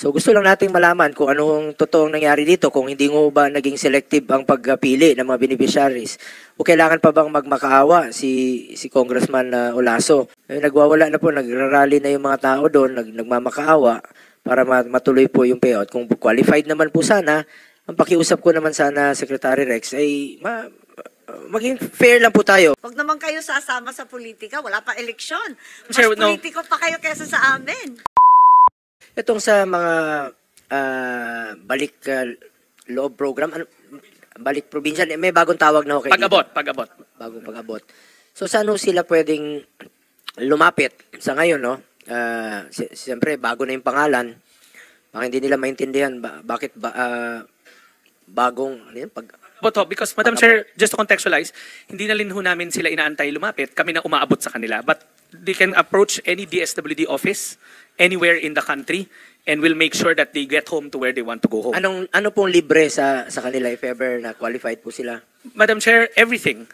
So gusto lang nating malaman kung anong totoong nangyari dito, kung hindi mo ba naging selective ang pagpili ng mga beneficiaries. O kailangan pa bang magmakaawa si Congressman Olaso? Nagwawala na po, nagrarally na yung mga tao doon, nagmamakaawa para matuloy po yung payout. Kung qualified naman po sana, ang pakiusap ko naman sana, Secretary Rex, ay maging fair lang po tayo. Huwag naman kayo sasama sa politika, wala pa eleksyon. Mas Sir, no. politiko pa kayo kaysa sa amin. Itong sa mga balik loob program, balik probinsya, may bagong tawag na ho kayo. Pag-abot. Bagong pag-abot. So saan ho sila pwedeng lumapit sa ngayon, no? Siyempre, bago na yung pangalan. Baka hindi nila maintindihan bakit bagong Because, Madam Chair, just to contextualize, hindi na rin ho namin sila inaantay lumapit, kami na umaabot sa kanila. But they can approach any DSWD office anywhere in the country and we'll make sure that they get home to where they want to go home. Ano pong libre sa kanila if ever na qualified po sila? Madam Chair, everything.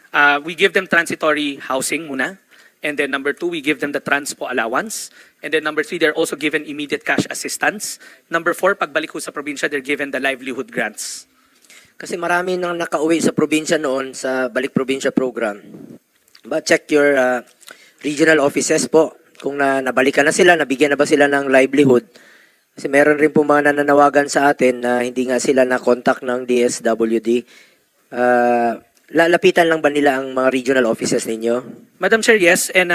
We give them transitory housing muna. And then number 2, we give them the transpo allowance. And then number 3, they're also given immediate cash assistance. Number 4, pagbalik ho sa probinsya, they're given the livelihood grants. Kasi marami nang nakauwi sa probinsya noon sa Balik Probinsya program. But check your regional offices po. Kung nabalikan na sila, nabigyan na ba sila ng livelihood. Kasi meron rin po mga nananawagan sa atin na hindi nga sila na-contact ng DSWD. Lalapitan lang ba nila ang mga regional offices ninyo? Madam Chair, yes. And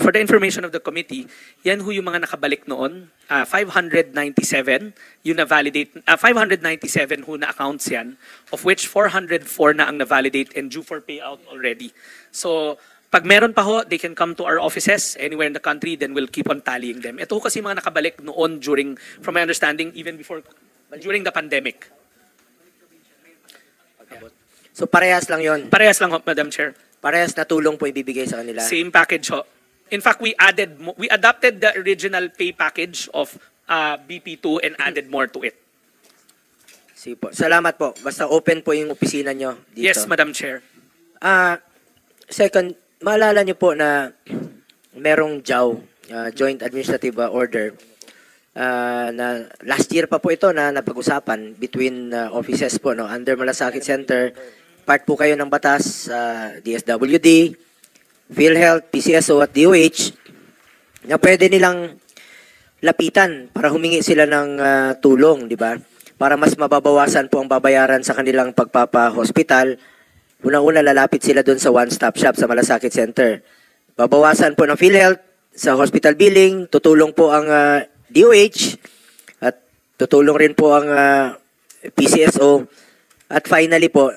for the information of the committee, yan ho yung mga nakabalik noon. 597 yung na-validate. 597 ho na accounts yan, of which 404 na ang na-validate and due for payout already. So, pag meron pa ho, they can come to our offices anywhere in the country, then we'll keep on tallying them. Ito ho kasi mga nakabalik noon during, from my understanding, even before, during the pandemic. So parehas lang yon. Parehas lang ho, Madam Chair. Parehas na tulong po ibibigay sa kanila. Same package ho. In fact, we adopted the original pay package of BP2 and added more to it. Sige po. Salamat po. Basta open po yung opisina nyo dito. Yes, Madam Chair. Second, maalala nyo po na merong JAO, Joint Administrative Order, na last year pa po ito na napag-usapan between offices po, no, under Malasakit Center. Part po kayo ng batas, DSWD, PhilHealth, PCSO at DOH, na pwede nilang lapitan para humingi sila ng tulong, di ba? Para mas mababawasan po ang babayaran sa kanilang pagpapa-hospital. Una-una, lalapit sila doon sa one-stop shop sa Malasakit Center. Babawasan po ng PhilHealth sa hospital billing, tutulong po ang DOH, at tutulong rin po ang PCSO. At finally po,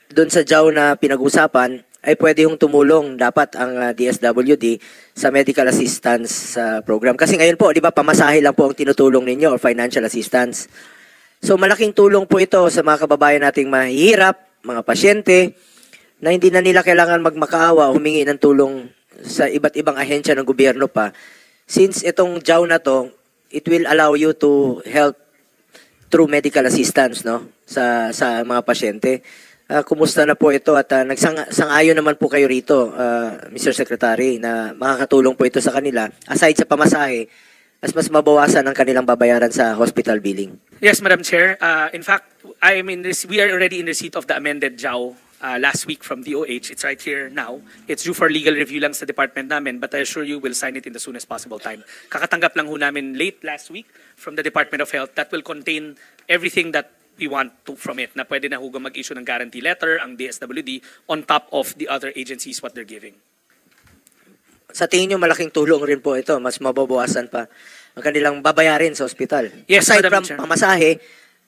doon sa JAO na pinag-usapan, ay pwede yung tumulong dapat ang DSWD sa medical assistance program. Kasi ngayon po, di ba, pamasahe lang po ang tinutulong ninyo or financial assistance. So malaking tulong po ito sa mga kababayan nating mahihirap, mga pasyente, na hindi na nila kailangan magmakaawa, humingi ng tulong sa iba't ibang ahensya ng gobyerno pa. Since itong JAO na to, it will allow you to help through medical assistance, no, sa mga pasyente. Kumusta na po ito at nagsang-ayon naman po kayo rito, Mr. Secretary, na makakatulong po ito sa kanila. Aside sa pamasahe, mas mabawasan ang kanilang babayaran sa hospital billing. Yes, Madam Chair. In fact, we are already in receipt of the amended JAO last week from DOH. It's right here now. It's due for legal review lang sa department namin, but I assure you we'll sign it in the soonest possible time. Kakatanggap lang ho namin late last week from the Department of Health. That will contain everything that we want from it, na pwede na hugo mag-issue ng guarantee letter ang DSWD on top of the other agencies what they're giving. Sa tingin nyo, malaking tulong rin po ito. Mas mababawasan pa ang kanilang babayarin sa hospital. Yes, aside Madam from Chair. pamasahe,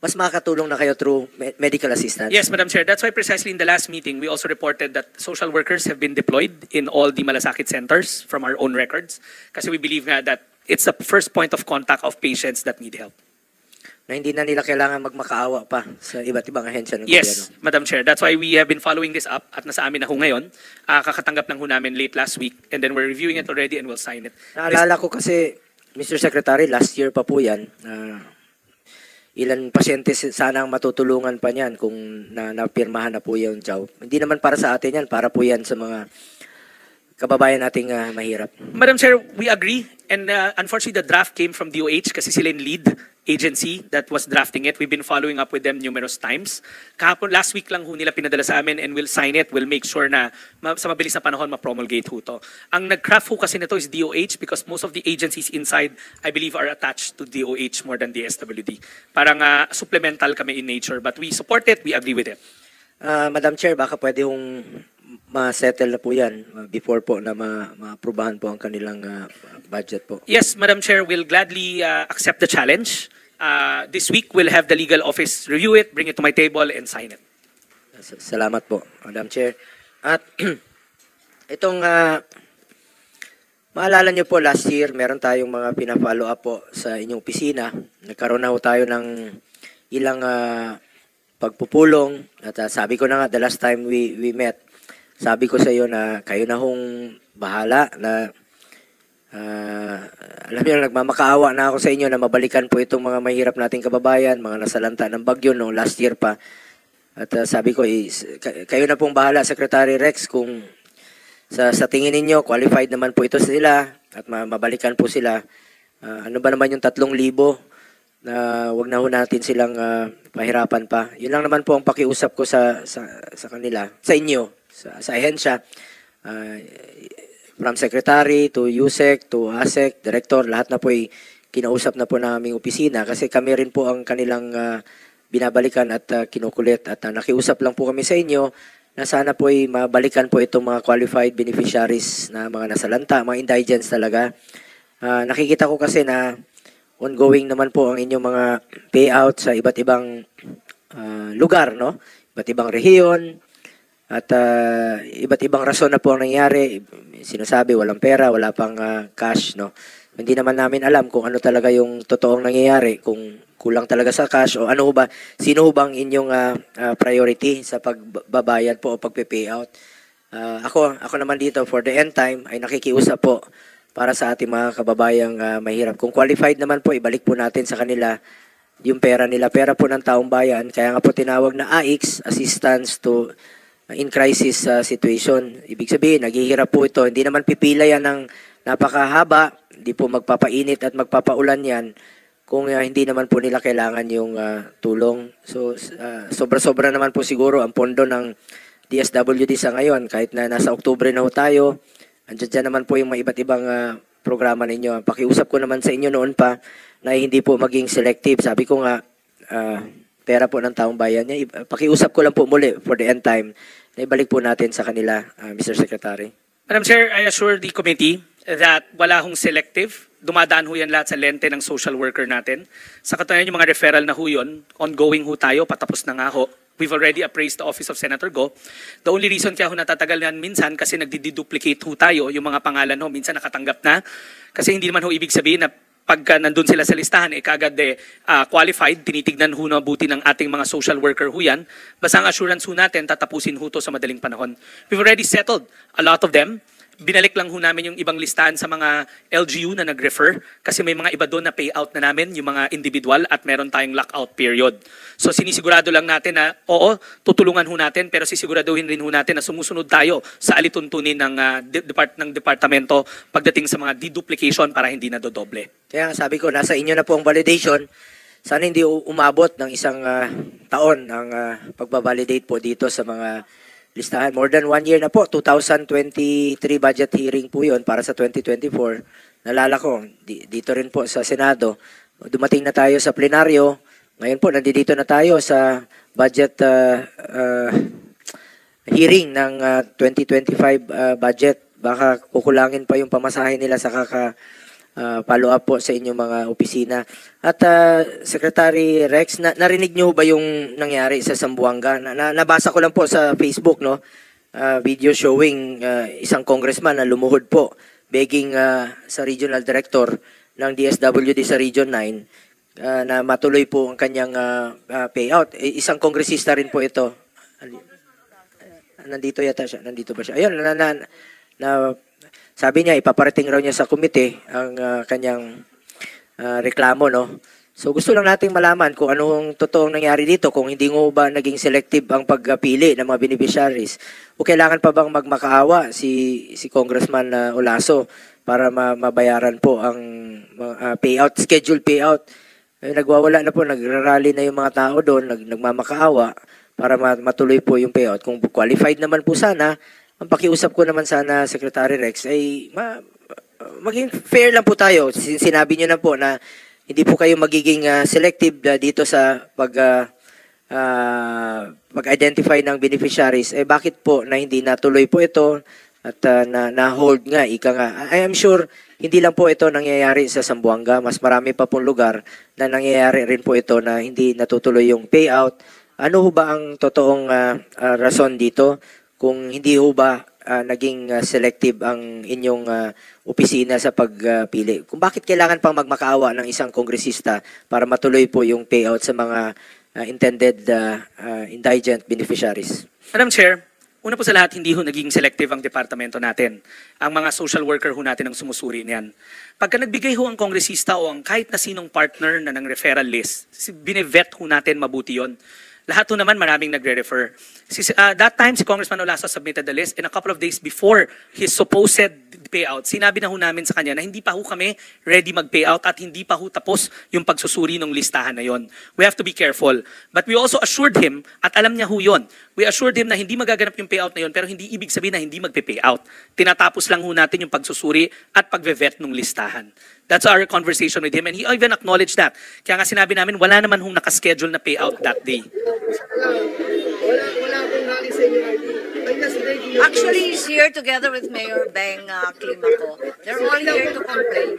mas makakatulong na kayo through medical assistance. Yes, Madam Chair. That's why precisely in the last meeting, we also reported that social workers have been deployed in all the Malasakit centers from our own records. Kasi we believe nga that it's the first point of contact of patients that need help. Na hindi na nila kailangan magmakaawa pa sa iba't ibang ahensya ng Yes, gobyerno. Madam Chair. That's why we have been following this up at nasa amin na ho ngayon. Kakatanggap lang ho namin late last week and then we're reviewing it already and we'll sign it. Naalala ko kasi, Mr. Secretary, last year pa po yan, ilan pasyente sana ang matutulungan pa niyan kung napirmahan na po yung JAO. Hindi naman para sa atin yan, para po yan sa mga kababayan nating mahirap. Madam Chair, we agree. And unfortunately, the draft came from DOH kasi sila yung lead agency that was drafting it. We've been following up with them numerous times. Kahapon, last week lang ho nila pinadala sa amin, and we'll sign it. We'll make sure na sa mabilis na panahon ma-promulgate ho to. Ang nag-craft ho kasi nito is DOH because most of the agencies inside, I believe, are attached to DOH more than DSWD. Parang supplemental kami in nature, but we support it, we agree with it. Madam Chair, baka pwede hong ma-settle na po yan before po na ma-aprobahan po ang kanilang budget po. Yes, Madam Chair, we'll gladly accept the challenge. This week, we'll have the legal office review it, bring it to my table, and sign it. Salamat po, Madam Chair. At itong, maalala nyo po, last year, meron tayong mga pina-follow up po sa inyong opisina. Nagkaroon na po tayo ng ilang pagpupulong. At sabi ko na nga, the last time we met, sabi ko sa iyo na kayo na hong bahala na alam niyo, nagmamakaawa na ako sa inyo na mabalikan po itong mga mahirap nating kababayan, mga nasalanta ng bagyo no last year pa. At sabi ko, kayo na pong bahala, Secretary Rex, kung sa tingin ninyo, qualified naman po ito sila at mabalikan po sila. Ano ba naman yung 3,000 na wag na ho natin silang pahirapan pa. Yun lang naman po ang pakiusap ko sa kanila, sa inyo. Sa ahensya, from Secretary to USEC to ASEC, Director, lahat na po ay kinausap na po ng aming opisina kasi kami rin po ang kanilang binabalikan at kinukulit at nakiusap lang po kami sa inyo na sana po ay mabalikan po itong mga qualified beneficiaries na mga nasalanta, mga indigents talaga. Nakikita ko kasi na ongoing naman po ang inyong mga payout sa iba't ibang lugar, no? Iba't ibang rehiyon. At iba't ibang rason na po ang nangyari. Sinasabi, walang pera, wala pang cash, no? Hindi naman namin alam kung ano talaga yung totoong nangyayari, kung kulang talaga sa cash o ano ba, sino bang inyong priority sa pagbabayad po o pagpe-payout. Ako naman dito for the end time ay nakikiusap po para sa ating mga kababayang mahirap. Kung qualified naman po, ibalik po natin sa kanila yung pera nila, pera po ng taong bayan. Kaya nga po tinawag na AIX, Assistance to in crisis situation. Ibig sabihin, naghihirap po ito. Hindi naman pipila yan ng napakahaba, hindi po magpapainit at magpapaulan yan kung hindi naman po nila kailangan yung tulong. So, sobra-sobra naman po siguro ang pondo ng DSWD sa ngayon. Kahit na nasa Oktubre na ho tayo, andyan dyan naman po yung mga iba't ibang programa ninyo. Pakiusap ko naman sa inyo noon pa na hindi po maging selective. Sabi ko nga, pera po ng taong bayan niya. Pakiusap ko lang po muli for the end time na ibalik po natin sa kanila, Mr. Secretary. Madam Chair, I assure the committee that wala hong selective. Dumadaan ho yan lahat sa lente ng social worker natin. Sa katunayan yung mga referral na ho yun, ongoing ho tayo, patapos na nga ho. We've already appraised the office of Senator Go. The only reason kaya ho natatagal yan minsan kasi nagdi-duplicate ho tayo, yung mga pangalan ho, minsan nakatanggap na. Kasi hindi naman ho ibig sabihin na pagka nandun sila sa listahan, kagad qualified, tinitignan ho na buti ng ating mga social worker ho yan. Basta ang assurance ho natin, tatapusin ho to sa madaling panahon. We've already settled a lot of them. Binalik lang ho namin yung ibang listahan sa mga LGU na nag-refer kasi may mga iba doon na payout na namin, yung mga individual at meron tayong lockout period. So sinisigurado lang natin na oo, tutulungan ho natin pero sisiguraduhin rin ho natin na sumusunod tayo sa alituntunin ng departamento pagdating sa mga deduplication para hindi na dodoble. Kaya sabi ko, nasa inyo na po ang validation. Sana hindi umabot ng isang taon ang pagbabalidate po dito sa mga listahan. More than 1 year na po, 2023 budget hearing po yun para sa 2024. Nalala ko, dito rin po sa Senado. Dumating na tayo sa plenaryo. Ngayon po, nandito na tayo sa budget hearing ng 2025 budget. Baka kukulangin pa yung pamasahe nila sa follow up po sa inyong mga opisina. At Secretary Rex, narinig niyo ba yung nangyari sa Zamboanga? Nabasa ko lang po sa Facebook, no? Video showing isang congressman na lumuhod po begging sa regional director ng DSWD sa Region 9 na matuloy po ang kanyang payout. Isang kongresista rin po ito. Nandito yata siya. Nandito ba siya? Ayun, sabi niya, ipaparating raw niya sa komite ang kanyang reklamo, no? So gusto lang nating malaman kung anong totoong nangyari dito, kung hindi mo ba naging selective ang pagpili ng mga beneficiaries. O kailangan pa bang magmakaawa si Congressman Olaso para mabayaran po ang payout, scheduled payout nagwawala na po, nagrarally na yung mga tao doon, nagmamakaawa para matuloy po yung payout. Kung qualified naman po sana, ang pakiusap ko naman sana, Secretary Rex, ay maging fair lang po tayo. Sinabi niyo na po na hindi po kayo magiging selective dito sa pag-identify ng beneficiaries. Bakit po na hindi natuloy po ito at na-hold nga, ika nga. I am sure hindi lang po ito nangyayari sa Zamboanga. Mas marami pa pong lugar na nangyayari rin po ito na hindi natutuloy yung payout. Ano ho ba ang totoong rason dito kung hindi ho ba naging selective ang inyong opisina sa pagpili? Kung bakit kailangan pang magmakaawa ng isang kongresista para matuloy po yung payout sa mga intended indigent beneficiaries? Madam Chair, una po sa lahat, hindi ho naging selective ang departamento natin. Ang mga social worker ho natin ang sumusuri niyan. Pagka nagbigay ho ang kongresista o ang kahit na sinong partner na ng referral list, binevet ho natin mabuti yon. Lahat ho naman maraming nagre-refer. That time, si Congressman Olaso submitted the list and a couple of days before his supposed payout, sinabi na ho namin sa kanya na hindi pa ho kami ready mag-payout at hindi pa ho tapos yung pagsusuri ng listahan na yon. We have to be careful. But we also assured him, at alam niya ho yon, we assured him na hindi magaganap yung payout na yon pero hindi ibig sabihin na hindi magpe-payout. Tinatapos lang ho natin yung pagsusuri at pag-vet ng listahan. That's our conversation with him and he even acknowledged that. Kaya nga sinabi namin, wala naman hong nakaschedule na payout that day. Actually, he's here together with Mayor Beng Climaco. They're all here to complain.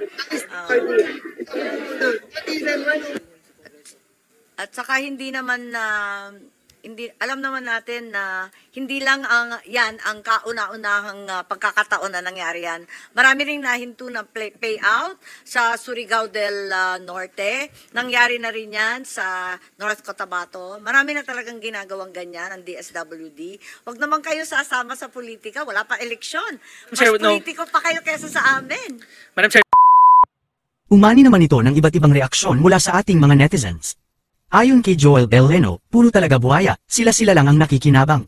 At saka hindi naman alam naman natin na hindi lang ang kauna-unahang pagkakataon na nangyari yan. Marami ring nahinto ng payout sa Surigao del Norte. Nangyari na rin yan sa North Cotabato. Marami na talagang ginagawang ganyan ang DSWD. Huwag naman kayo sasama sa politika. Wala pa eleksyon. Mas politiko pa kayo kesa sa amin. Madam Chair, Umani naman ito ng iba't ibang reaksyon mula sa ating mga netizens. Ayon kay Joel Beleno, puro talaga buhaya, sila-sila lang ang nakikinabang.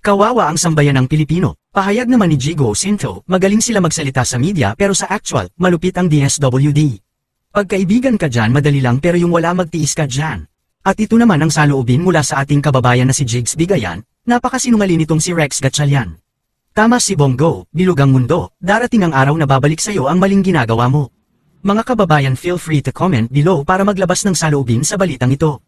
Kawawa ang sambayan ng Pilipino. Pahayag naman ni Jigo Sinto, magaling sila magsalita sa media pero sa actual, malupit ang DSWD. Pagkaibigan ka dyan madali lang pero yung wala magtiis ka dyan. At ito naman ang saloobin mula sa ating kababayan na si Jigs Bigayan, napakasinungaling nitong si Rex Gatchalian. Tama si Bongo, bilog ang mundo, darating ang araw na babalik sa'yo ang maling ginagawa mo. Mga kababayan, feel free to comment below para maglabas ng saloobin sa balitang ito.